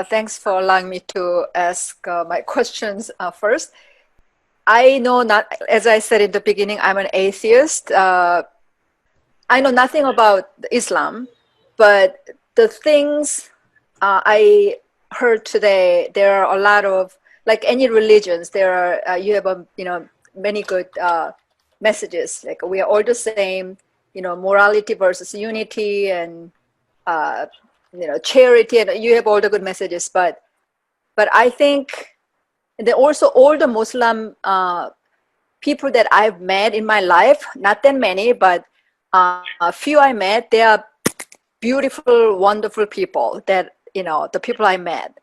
Thanks for allowing me to ask my questions first. I know not, as I said in the beginning, I'm an atheist. I know nothing about Islam, but the things I heard today, there are a lot of, like any religions, there are, you have, many good messages. Like we are all the same, morality versus unity and, uh, charity, and you have all the good messages. But I think that also all the Muslim people that I've met in my life, not that many, but few I met, they are beautiful, wonderful people that, the people I met.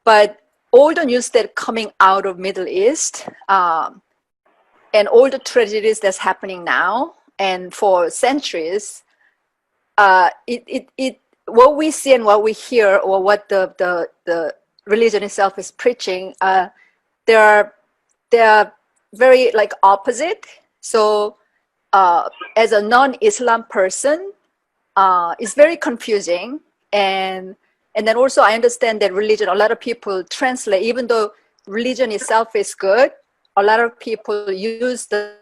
But all the news that coming out of Middle East and all the tragedies that's happening now and for centuries, what we see and what we hear or what the religion itself is preaching, they are very like opposite. So as a non-Islam person, it's very confusing. And then also I understand that religion, a lot of people translate, even though religion itself is good, a lot of people use the,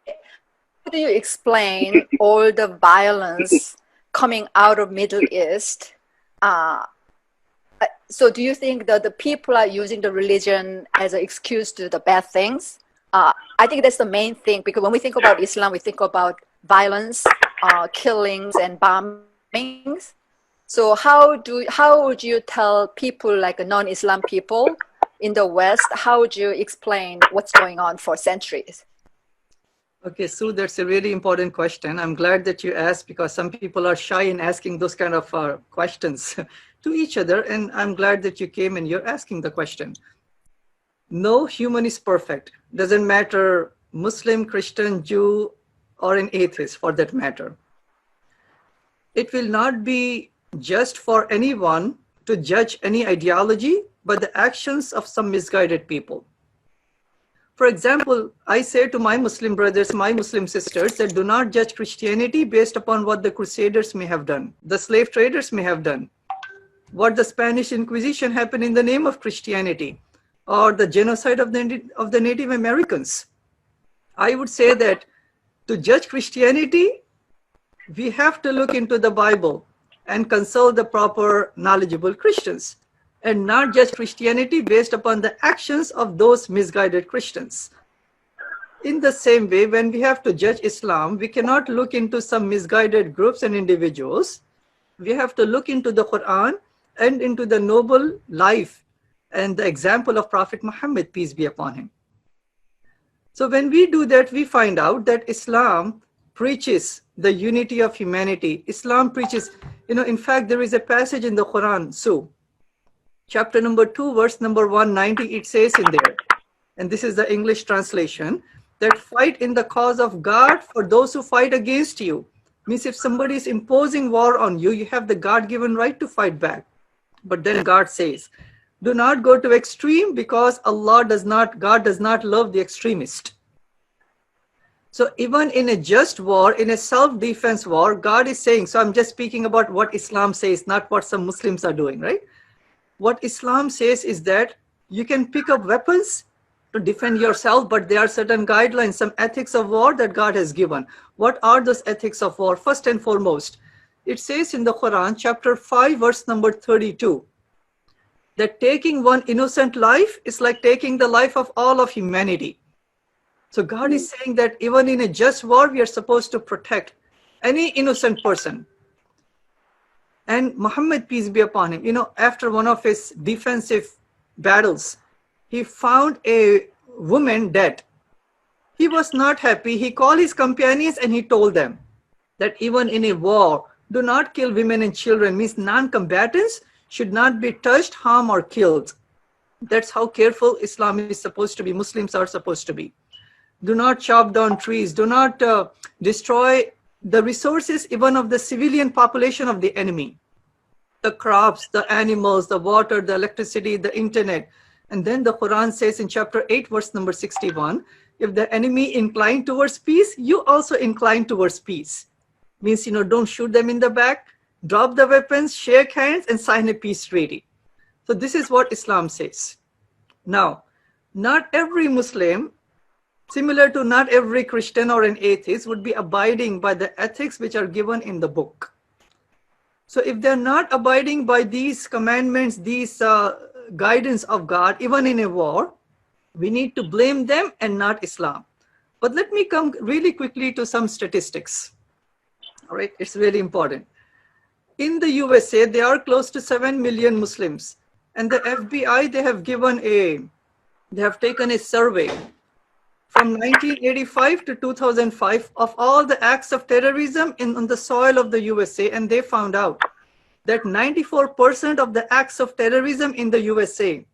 how do you explain all the violence coming out of Middle East? So do you think that the people are using the religion as an excuse to do the bad things? I think that's the main thing, because when we think about Islam, we think about violence, killings, and bombings. So how would you tell people like non-Islam people in the West, how would you explain what's going on for centuries? Okay, Sue, that's a really important question. I'm glad that you asked, because some people are shy in asking those kind of questions to each other. And I'm glad that you came and you're asking the question. No human is perfect. Doesn't matter Muslim, Christian, Jew, or an atheist for that matter. It will not be just for anyone to judge any ideology, but the actions of some misguided people. For example, I say to my Muslim brothers, my Muslim sisters, that do not judge Christianity based upon what the Crusaders may have done, the slave traders may have done, what the Spanish Inquisition happened in the name of Christianity, or the genocide of the Native Americans. I would say that to judge Christianity, we have to look into the Bible and consult the proper knowledgeable Christians, and not judge Christianity based upon the actions of those misguided Christians. In the same way, when we have to judge Islam, we cannot look into some misguided groups and individuals. We have to look into the Quran and into the noble life and the example of Prophet Muhammad, peace be upon him. So when we do that, we find out that Islam preaches the unity of humanity. Islam preaches, in fact, there is a passage in the Quran, so chapter number 2, verse number 190, it says in there, and this is the English translation, that fight in the cause of God for those who fight against you. Means if somebody is imposing war on you, you have the God-given right to fight back. But then God says, do not go to extreme, because God does not love the extremist. So even in a just war, in a self-defense war, God is saying, so I'm just speaking about what Islam says, not what some Muslims are doing, right? What Islam says is that you can pick up weapons to defend yourself, but there are certain guidelines, some ethics of war that God has given. What are those ethics of war? First and foremost, it says in the Quran, chapter 5, verse number 32, that taking one innocent life is like taking the life of all of humanity. So God is saying that even in a just war, we are supposed to protect any innocent person. And Muhammad, peace be upon him, after one of his defensive battles, he found a woman dead. He was not happy. He called his companions and he told them that even in a war, do not kill women and children. Means non-combatants should not be touched, harmed, or killed. That's how careful Islam is supposed to be. Muslims are supposed to be. Do not chop down trees. Do not destroy the resources even of the civilian population of the enemy. The crops, the animals, the water, the electricity, the internet. And then the Quran says in chapter 8, verse number 61, if the enemy inclined towards peace, you also incline towards peace. Means, don't shoot them in the back, drop the weapons, shake hands, and sign a peace treaty. So this is what Islam says. Now, not every Muslim, similar to not every Christian or an atheist, would be abiding by the ethics which are given in the book. So if they're not abiding by these commandments, these guidance of God, even in a war, we need to blame them and not Islam. But let me come really quickly to some statistics. All right, it's really important. In the USA, there are close to 7 million Muslims. And the FBI, they have taken a survey from 1985 to 2005 of all the acts of terrorism on the soil of the USA. And they found out that 94% of the acts of terrorism in the USA,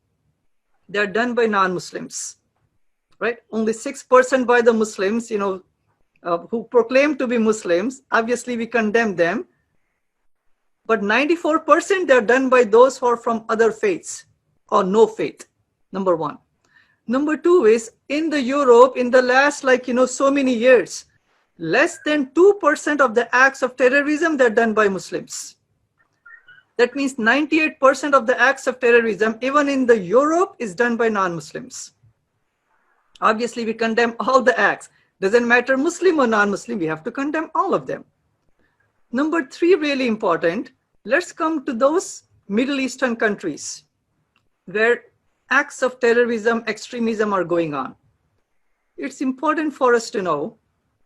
they're done by non-Muslims, right? Only 6% by the Muslims, who proclaim to be Muslims. Obviously, we condemn them. But 94%, they're done by those who are from other faiths or no faith, number one. Number two is, in the Europe, in the last, so many years, less than 2% of the acts of terrorism, they're done by Muslims. That means 98% of the acts of terrorism, even in the Europe, is done by non-Muslims. Obviously, we condemn all the acts. Doesn't matter Muslim or non-Muslim, we have to condemn all of them. Number three, really important, let's come to those Middle Eastern countries where acts of terrorism, extremism are going on. It's important for us to know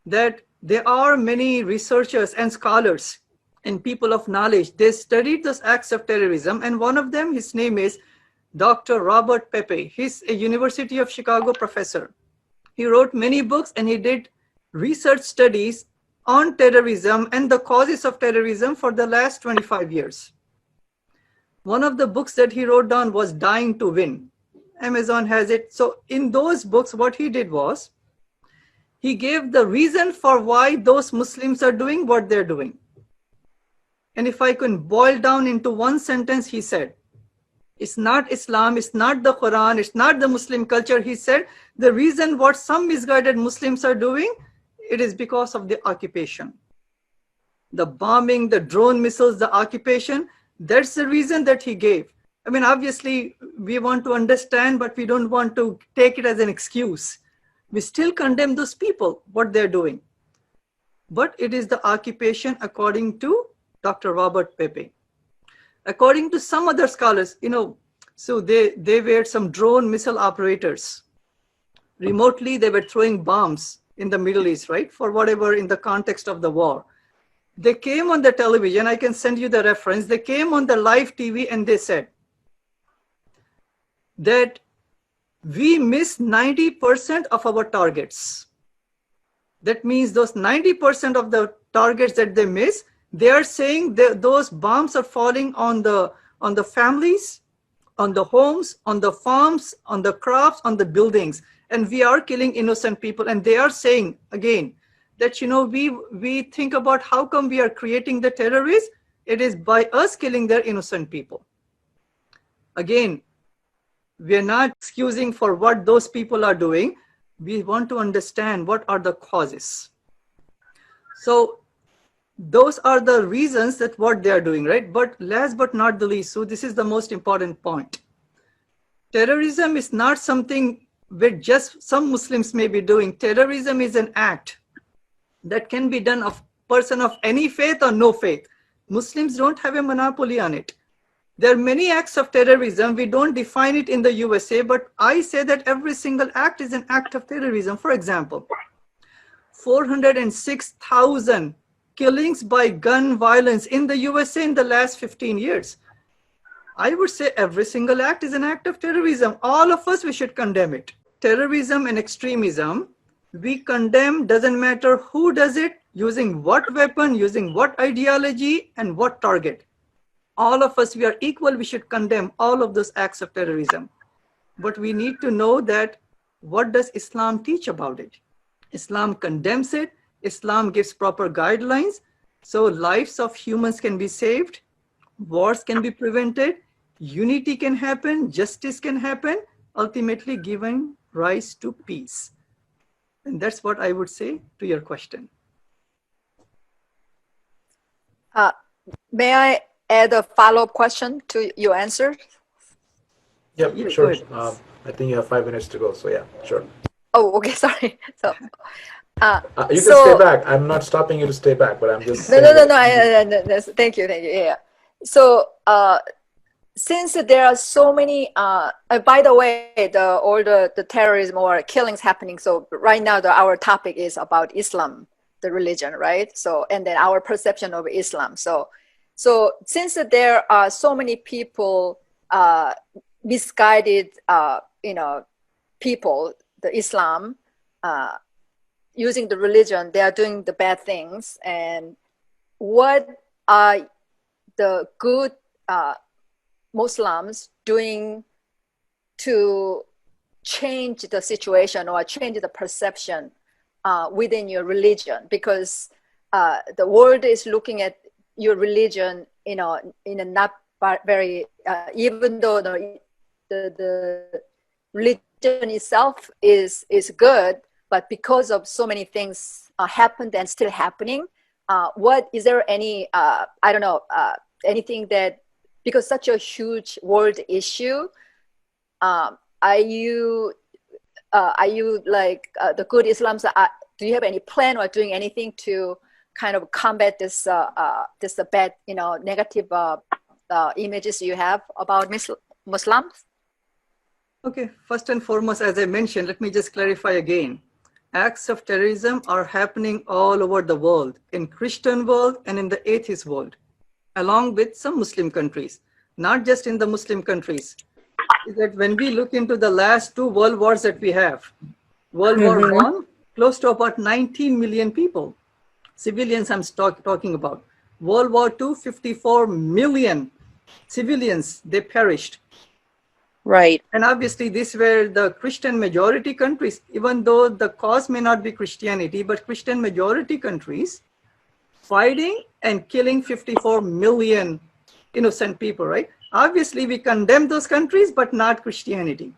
that there are many researchers and scholars and people of knowledge. They studied those acts of terrorism, and one of them, his name is Dr. Robert Pepe. He's a University of Chicago professor. He wrote many books and he did research studies on terrorism and the causes of terrorism for the last 25 years. One of the books that he wrote down was Dying to Win. Amazon has it. So in those books, what he did was, he gave the reason for why those Muslims are doing what they're doing. And if I can boil down into one sentence, he said, it's not Islam, it's not the Quran, it's not the Muslim culture. He said, the reason what some misguided Muslims are doing, it is because of the occupation. The bombing, the drone missiles, the occupation, that's the reason that he gave. I mean, obviously, we want to understand, but we don't want to take it as an excuse. We still condemn those people, what they're doing. But it is the occupation according to Dr. Robert Pepe. According to some other scholars, so they were some drone missile operators. Remotely, they were throwing bombs in the Middle East, right? For whatever, in the context of the war. They came on the television, I can send you the reference. They came on the live TV and they said that we miss 90% of our targets. That means those 90% of the targets that they miss, they are saying that those bombs are falling on the families, on the homes, on the farms, on the crops, on the buildings, and we are killing innocent people. And they are saying again that we think about how come we are creating the terrorists. It is by us killing their innocent people. Again, we are not excusing for what those people are doing. We want to understand what are the causes. So those are the reasons that what they are doing, right? But last but not the least, so this is the most important point. Terrorism is not something which just some Muslims may be doing. Terrorism is an act that can be done of person of any faith or no faith. Muslims don't have a monopoly on it. There are many acts of terrorism. We don't define it in the USA, but I say that every single act is an act of terrorism. For example, 406,000 killings by gun violence in the USA in the last 15 years. I would say every single act is an act of terrorism. All of us, we should condemn it. Terrorism and extremism, we condemn, doesn't matter who does it, using what weapon, using what ideology, and what target. All of us, we are equal. We should condemn all of those acts of terrorism. But we need to know that what does Islam teach about it? Islam condemns it. Islam gives proper guidelines. So lives of humans can be saved. Wars can be prevented. Unity can happen. Justice can happen. Ultimately giving rise to peace. And that's what I would say to your question. May I add a follow-up question to your answer? Yep, Yeah, go sure. ahead. I think you have 5 minutes to go. So yeah, sure. Oh, okay, sorry. So, uh, You can stay so back. I'm not stopping you to stay back, but I'm just no, no, saying no, that. no. Thank you, thank you. Yeah. So, since there are so many, by the way, all the terrorism or killings happening. So right now, our topic is about Islam, the religion, right? So, and then our perception of Islam. So since there are so many people, misguided, people, the Islam, uh, using the religion, they are doing the bad things. And what are the good Muslims doing to change the situation or change the perception within your religion? Because the world is looking at your religion, in a not very, even though the religion itself is good, but because of so many things happened and still happening, what is there any I don't know, anything that, because such a huge world issue, um, are you like the good Islam's? Do you have any plan or doing anything to kind of combat this this bad, negative images you have about Muslims? Okay, first and foremost, as I mentioned, let me just clarify again. Acts of terrorism are happening all over the world, in Christian world and in the atheist world, along with some Muslim countries, not just in the Muslim countries. Is that when we look into the last two world wars that we have, World War I, close to about 19 million people, civilians I'm talking about. World War II, 54 million civilians, they perished. Right. And obviously these were the Christian majority countries, even though the cause may not be Christianity, but Christian majority countries fighting and killing 54 million innocent people, right? Obviously we condemn those countries, but not Christianity.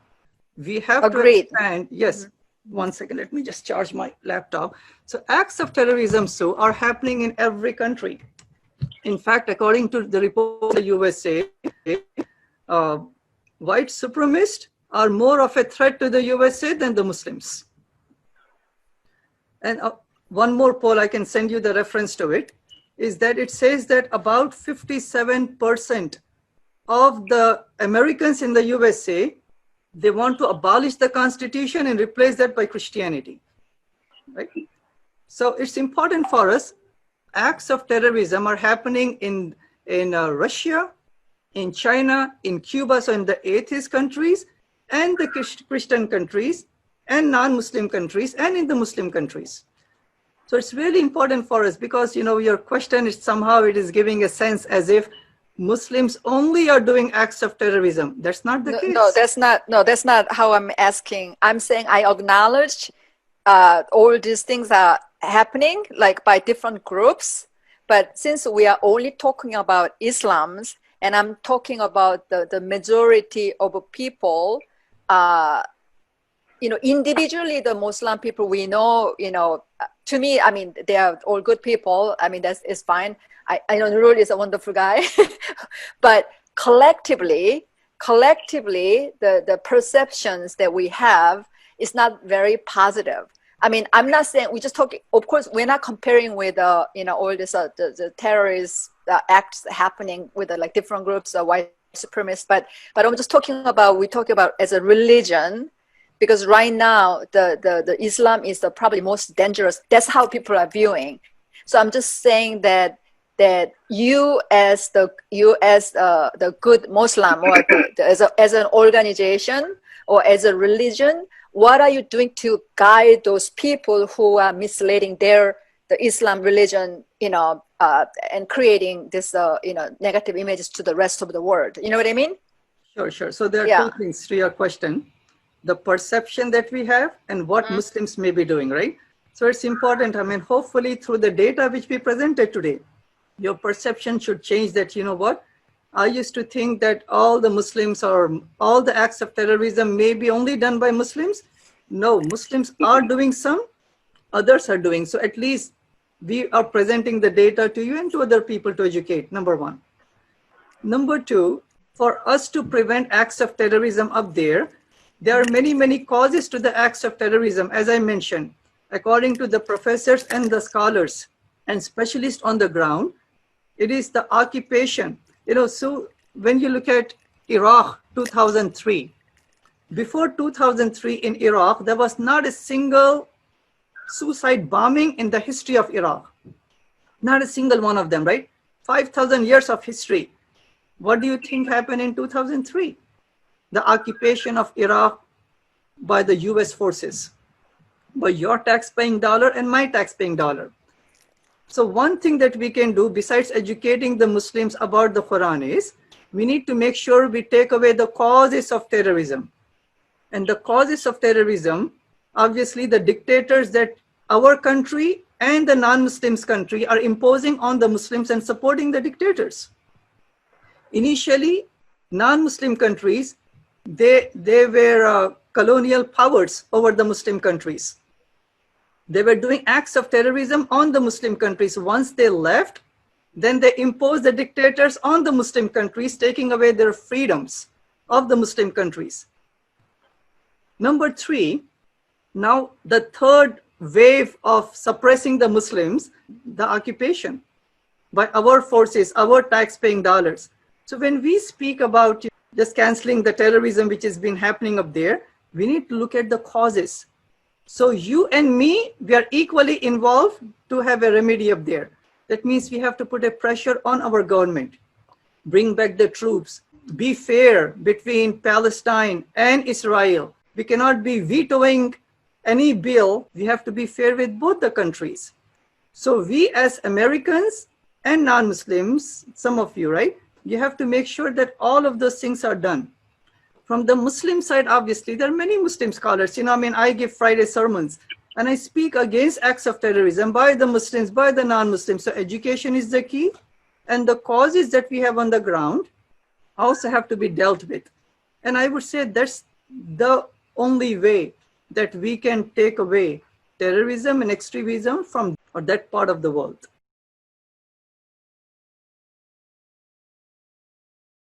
We have Agreed. to expand. Yes. One second, let me just charge my laptop. So acts of terrorism are happening in every country. In fact, according to the report of the USA, uh, white supremacists are more of a threat to the USA than the Muslims. And one more poll, I can send you the reference to it, is that it says that about 57% of the Americans in the USA, they want to abolish the Constitution and replace that by Christianity, right? So it's important for us. Acts of terrorism are happening in Russia, in China, in Cuba, so in the atheist countries, and the Christian countries, and non-Muslim countries, and in the Muslim countries. So it's really important for us because, your question is somehow it is giving a sense as if Muslims only are doing acts of terrorism. That's not the case. No, that's not how I'm asking. I'm saying I acknowledge all these things are happening, like by different groups. But since we are only talking about Islams, and I'm talking about the majority of people, individually, the Muslim people we know, to me, I mean, they are all good people. I mean, is fine. I know Nurul is a wonderful guy, but collectively, the perceptions that we have is not very positive. I mean, I'm not saying we just talking. Of course, we're not comparing with all this the terrorist acts happening with like different groups of white supremacists. But I'm just talking about as a religion, because right now the Islam is the probably most dangerous. That's how people are viewing. So I'm just saying that you as the good Muslim, or as an organization or as a religion, what are you doing to guide those people who are misleading the Islam religion, and creating this negative images to the rest of the world? You know what I mean? Sure. So there are two things to your question: the perception that we have and what Muslims may be doing, right? So it's important. I mean, hopefully through the data which we presented today, your perception should change that, I used to think that all the Muslims or all the acts of terrorism may be only done by Muslims. No, Muslims are doing some, others are doing. So at least we are presenting the data to you and to other people to educate, number one. Number two, for us to prevent acts of terrorism up there, there are many, many causes to the acts of terrorism, as I mentioned. According to the professors and the scholars and specialists on the ground, it is the occupation. So when you look at Iraq 2003, before 2003 in Iraq, there was not a single suicide bombing in the history of Iraq. Not a single one of them, right? 5,000 years of history. What do you think happened in 2003? The occupation of Iraq by the US forces, by your tax-paying dollar and my tax-paying dollar. So one thing that we can do besides educating the Muslims about the Quran is we need to make sure we take away the causes of terrorism. And the causes of terrorism, obviously the dictators that our country and the non-Muslims country are imposing on the Muslims and supporting the dictators. Initially, non-Muslim countries, they were colonial powers over the Muslim countries. They were doing acts of terrorism on the Muslim countries. Once they left, then they imposed the dictators on the Muslim countries, taking away their freedoms of the Muslim countries. Number three, now the third wave of suppressing the Muslims, the occupation by our forces, our tax-paying dollars. So when we speak about just canceling the terrorism which has been happening up there, we need to look at the causes. So you and me, we are equally involved to have a remedy up there. That means we have to put a pressure on our government, bring back the troops, be fair between Palestine and Israel. We cannot be vetoing any bill. We have to be fair with both the countries. So we as Americans and non-Muslims, some of you, right? You have to make sure that all of those things are done. From the Muslim side, obviously, there are many Muslim scholars. I give Friday sermons and I speak against acts of terrorism by the Muslims, by the non-Muslims. So education is the key. And the causes that we have on the ground also have to be dealt with. And I would say that's the only way that we can take away terrorism and extremism from that part of the world.